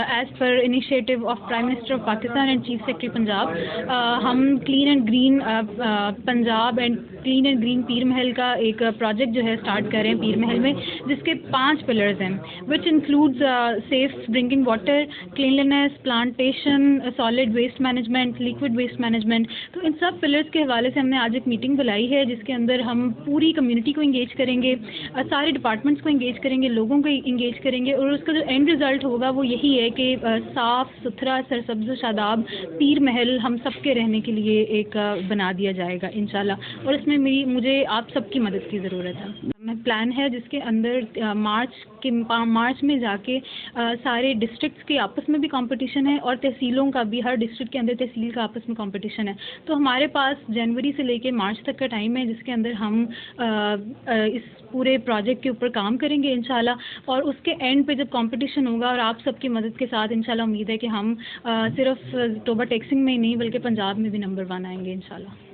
As per initiative of Prime Minister of Pakistan and Chief Secretary Punjab, ہم clean and green Punjab and clean and green Pir Mahal کا ایک project جو ہے start کر رہے ہیں پیر محل میں، جس کے 5 پلرز ہیں which includes safe drinking water, cleanliness, plantation, solid waste management, liquid waste management. تو ان سب پلرز کے حوالے سے ہم نے آج ایک میٹنگ بلائی ہے جس کے اندر ہم پوری کمیونٹی کو انگیج کریں گے، سارے ڈپارٹمنٹس کو انگیج کریں گے، لوگوں کو انگیج کریں گے، اور اس کا جو اینڈ ریزلٹ ہوگا وہ یہی ہے کہ صاف ستھرا سرسبز و شاداب پیر محل ہم سب کے رہنے کے لیے ایک بنا دیا جائے گا انشاءاللہ. اور اس میں مجھے آپ سب کی مدد کی ضرورت ہے. پلان ہے جس کے اندر مارچ میں جا کے سارے ڈسٹرکٹس کے آپس میں بھی کمپٹیشن ہے اور تحصیلوں کا بھی، ہر ڈسٹرکٹ کے اندر تحصیل کا آپس میں کمپٹیشن ہے. تو ہمارے پاس جنوری سے لے کے مارچ تک کا ٹائم ہے جس کے اندر ہم اس پورے پروجیکٹ کے اوپر کام کریں گے انشاءاللہ. اور اس کے اینڈ پہ جب کمپٹیشن ہوگا اور آپ سب کی مدد کے ساتھ انشاءاللہ امید ہے کہ ہم صرف توبہ ٹیکسنگ میں ہی نہیں بلکہ پنجاب میں بھی نمبر 1 آئیں گے انشاءاللہ.